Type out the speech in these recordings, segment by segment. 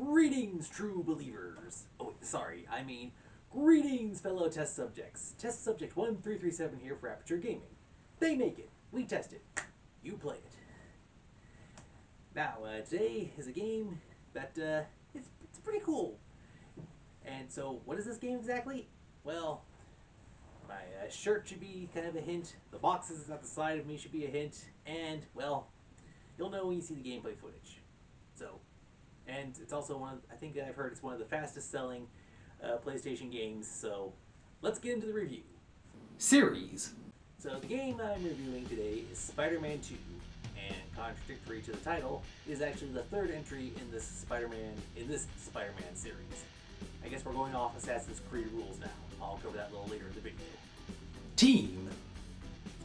Greetings, true believers. Oh, sorry, I mean, greetings, fellow test subjects. Test subject 1337 here for Aperture Gaming. They make it. We test it. You play it. Now, today is a game that, it's pretty cool. And so, what is this game exactly? Well, my shirt should be kind of a hint. The boxes at the side of me should be a hint. And, well, you'll know when you see the gameplay footage. So, and it's also I think I've heard it's one of the fastest selling PlayStation games. So, let's get into the review. Series. So, the game I'm reviewing today is Spider-Man 2. And contradictory to the title, is actually the third entry in this Spider-Man series. I guess we're going off Assassin's Creed rules now. I'll cover that a little later in the video. Team.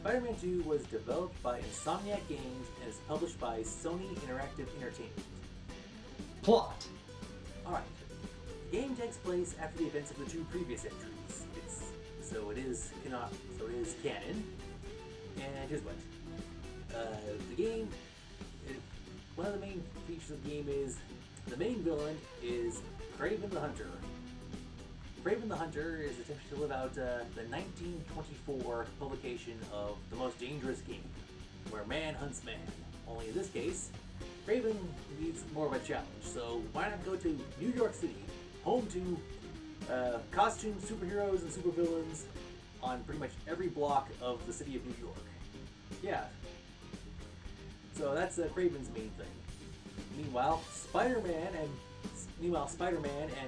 Spider-Man 2 was developed by Insomniac Games and is published by Sony Interactive Entertainment. Plot. Alright. The game takes place after the events of the two previous entries. So it is canon. And here's what. The game, one of the main features of the game is the main villain is Kraven the Hunter. Kraven the Hunter is attempting to live out the 1924 publication of The Most Dangerous Game, where man hunts man. Only in this case, Kraven needs more of a challenge, so why not go to New York City, home to costume superheroes and supervillains on pretty much every block of the city of New York. Yeah. So that's Kraven's main thing. Meanwhile, Spider-Man and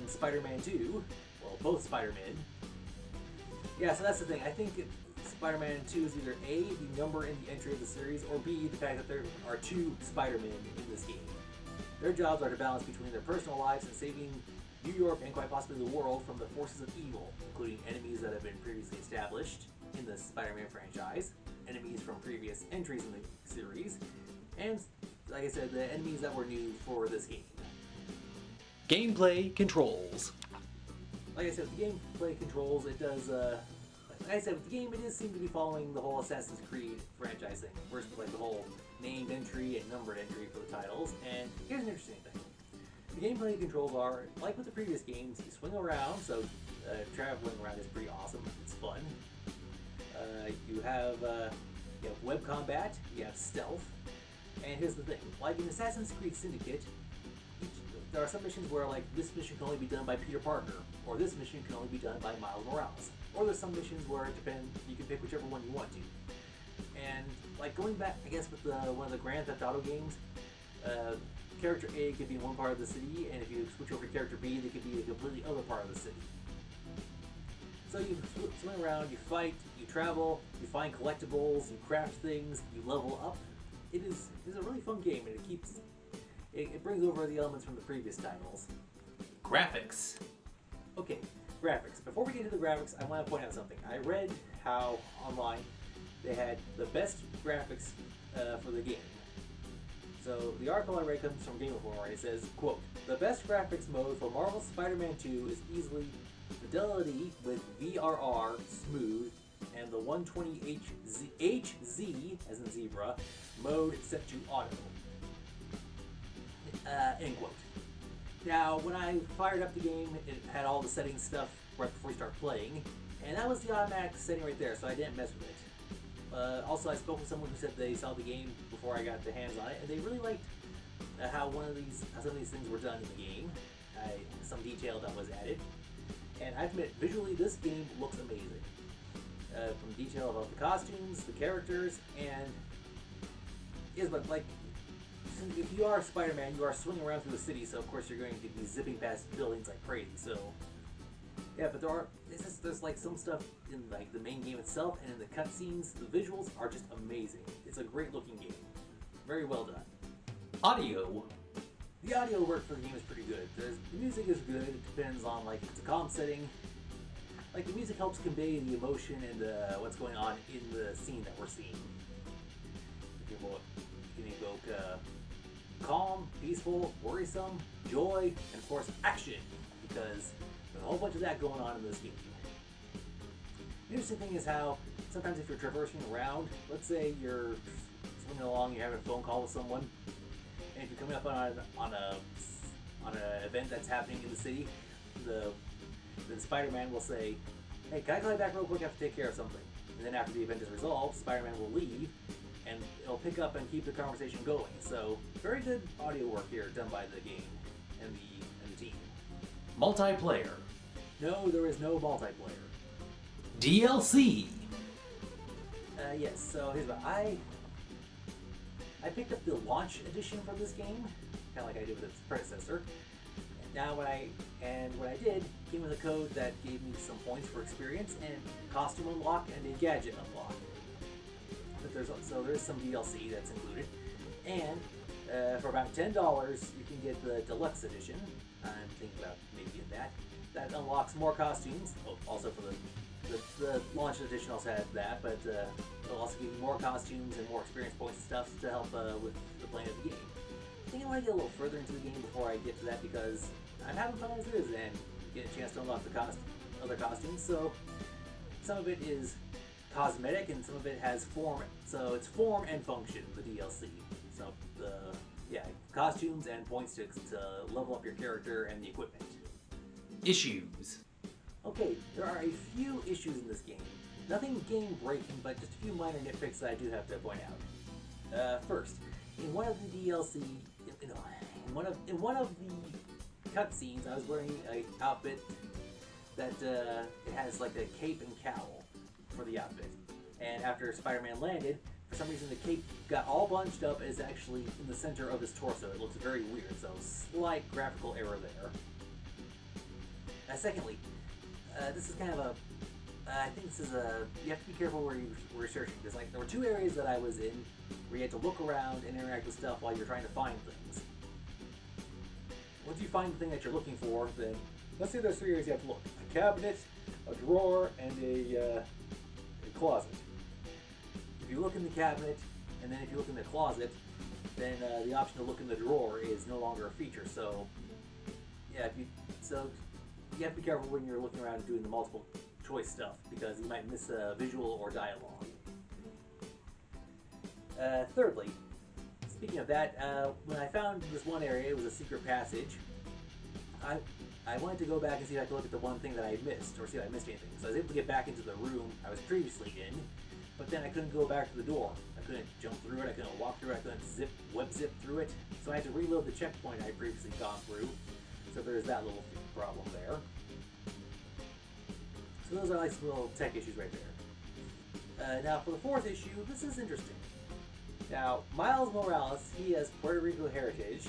Spider-Man 2, well, both Spider-Men. Yeah, so that's the thing. I think Spider-Man 2 is either A, the number in the entry of the series, or B, the fact that there are two Spider-Men in this game. Their jobs are to balance between their personal lives and saving New York and quite possibly the world from the forces of evil, including enemies that have been previously established in the Spider-Man franchise, enemies from previous entries in the series, and, like I said, the enemies that were new for this game. Gameplay controls. Like I said, with the gameplay controls, it does, like I said, with the game, it does seem to be following the whole Assassin's Creed franchise thing. First, with like the whole named entry and numbered entry for the titles, and here's an interesting thing. The gameplay controls are, like with the previous games, you swing around, so traveling around is pretty awesome, it's fun. You have web combat, you have stealth, and here's the thing, like in Assassin's Creed Syndicate, there are some missions where like this mission can only be done by Peter Parker, or this mission can only be done by Miles Morales, or there's some missions where it depends, you can pick whichever one you want to. And like going back, I guess with one of the Grand Theft Auto games, character A could be in one part of the city, and if you switch over to character B, they could be a completely other part of the city. So you swing around, you fight, you travel, you find collectibles, you craft things, you level up. It's a really fun game, and it brings over the elements from the previous titles. Graphics. Okay, graphics. Before we get into the graphics, I want to point out something. I read how online they had the best graphics for the game. So the article I read comes from Game Informer. It says, quote, "The best graphics mode for Marvel's Spider-Man 2 is easily Fidelity with VRR Smooth and the 120HZ, as in zebra, mode set to auto." End quote. Now, when I fired up the game, it had all the settings stuff right before you start playing, and that was the automatic setting right there, so I didn't mess with it. Also, I spoke with someone who said they saw the game before I got the hands on it, and they really liked how some of these things were done in the game, some detail that was added. And I admit, visually, this game looks amazing. From detail about the costumes, the characters, and but like, if you are Spider-Man, you are swinging around through the city, so of course you're going to be zipping past buildings like crazy. So yeah, but there's like some stuff in like the main game itself and in the cutscenes. The visuals are just amazing. It's a great looking game, very well done. Audio. The audio work for the game is pretty good. The music is good. It depends on like if it's a calm setting. Like the music helps convey the emotion and what's going on in the scene that we're seeing. You can evoke calm, peaceful, worrisome, joy, and of course action, because there's a whole bunch of that going on in this game. The interesting thing is how sometimes if you're traversing around, let's say you're swinging along, you're having a phone call with someone, and if you're coming up on a on an event that's happening in the city, then Spider-Man will say, "Hey, can I call you back real quick? I have to take care of something." And then after the event is resolved, Spider-Man will leave, and it'll pick up and keep the conversation going. So very good audio work here done by the game and the team. Multiplayer. No, there is no multiplayer. DLC. Yes. So here's what I picked up the launch edition for this game, kind of like I did with its predecessor. Now what I did came with a code that gave me some points for experience and costume unlock and a gadget unlock. But there's some DLC that's included, and for about $10 you can get the deluxe edition. I'm thinking about maybe getting that. That unlocks more costumes. Oh, also for the launch edition also has that, but it'll also give you more costumes and more experience points and stuff to help with the playing of the game. I think I want to get a little further into the game before I get to that because I'm having fun as it is and get a chance to unlock the other costumes. So some of it is cosmetic and some of it has form. So it's form and function, the DLC. So costumes and points to level up your character and the equipment. Issues. Okay, there are a few issues in this game. Nothing game breaking, but just a few minor nitpicks that I do have to point out. First, in one of the DLC, in one of the cutscenes, I was wearing an outfit that it has like a cape and cowl for the outfit. And after Spider-Man landed, for some reason the cape got all bunched up and is actually in the center of his torso. It looks very weird, so slight graphical error there. Secondly, this is kind of I think this is you have to be careful where you're searching. Because there were two areas that I was in where you had to look around and interact with stuff while you're trying to find things. Once you find the thing that you're looking for, then let's say there's three areas you have to look: a cabinet, a drawer, and a closet. If you look in the cabinet, and then if you look in the closet, then the option to look in the drawer is no longer a feature. So yeah, you have to be careful when you're looking around and doing the multiple choice stuff because you might miss a visual or dialogue. Thirdly, speaking of that, when I found this one area, it was a secret passage. I wanted to go back and see if I could look at the one thing that I missed, or see if I missed anything. So I was able to get back into the room I was previously in, but then I couldn't go back to the door. I couldn't jump through it, I couldn't walk through it, I couldn't web zip through it. So I had to reload the checkpoint I had previously gone through. So there's that little problem there. So those are like some little tech issues right there. Now for the fourth issue, this is interesting. Now, Miles Morales, he has Puerto Rico heritage,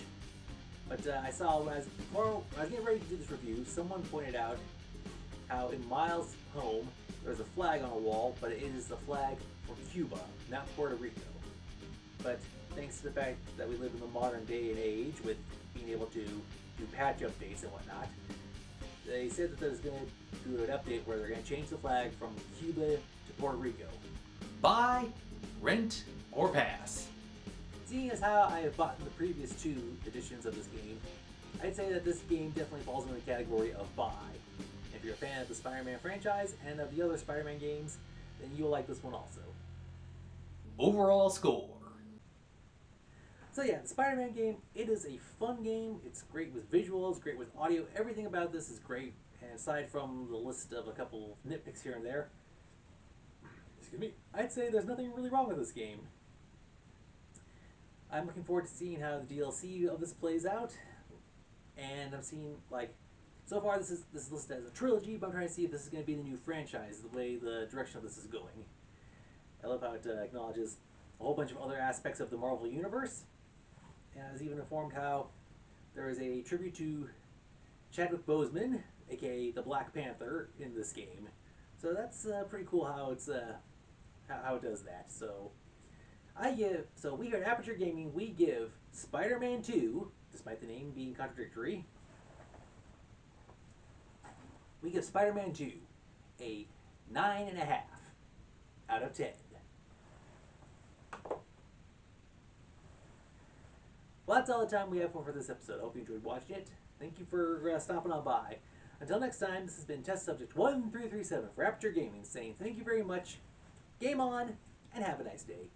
but I saw when I was getting ready to do this review, someone pointed out how in Miles' home there's a flag on a wall, but it is the flag for Cuba, not Puerto Rico. But thanks to the fact that we live in the modern day and age with being able to do patch updates and whatnot, they said that there's going to do an update where they're going to change the flag from Cuba to Puerto Rico. Buy, rent, or pass. Seeing as how I have bought the previous two editions of this game, I'd say that this game definitely falls into the category of buy. If you're a fan of the Spider-Man franchise and of the other Spider-Man games, then you'll like this one also. Overall score. So yeah, the Spider-Man game, it is a fun game. It's great with visuals, great with audio. Everything about this is great. And aside from the list of a couple nitpicks here and there, excuse me, I'd say there's nothing really wrong with this game. I'm looking forward to seeing how the DLC of this plays out. And I'm seeing, so far this is listed as a trilogy, but I'm trying to see if this is going to be the new franchise, the way the direction of this is going. I love how it acknowledges a whole bunch of other aspects of the Marvel Universe. And I was even informed how there is a tribute to Chadwick Boseman, aka the Black Panther, in this game. So that's pretty cool how it's how it does that. So we here at Aperture Gaming, we give Spider-Man 2, despite the name being contradictory, we give Spider-Man 2 a 9.5 out of 10. Well, that's all the time we have for this episode. I hope you enjoyed watching it. Thank you for stopping on by. Until next time, this has been Test Subject 1337 for Aperture Gaming, saying thank you very much, game on, and have a nice day.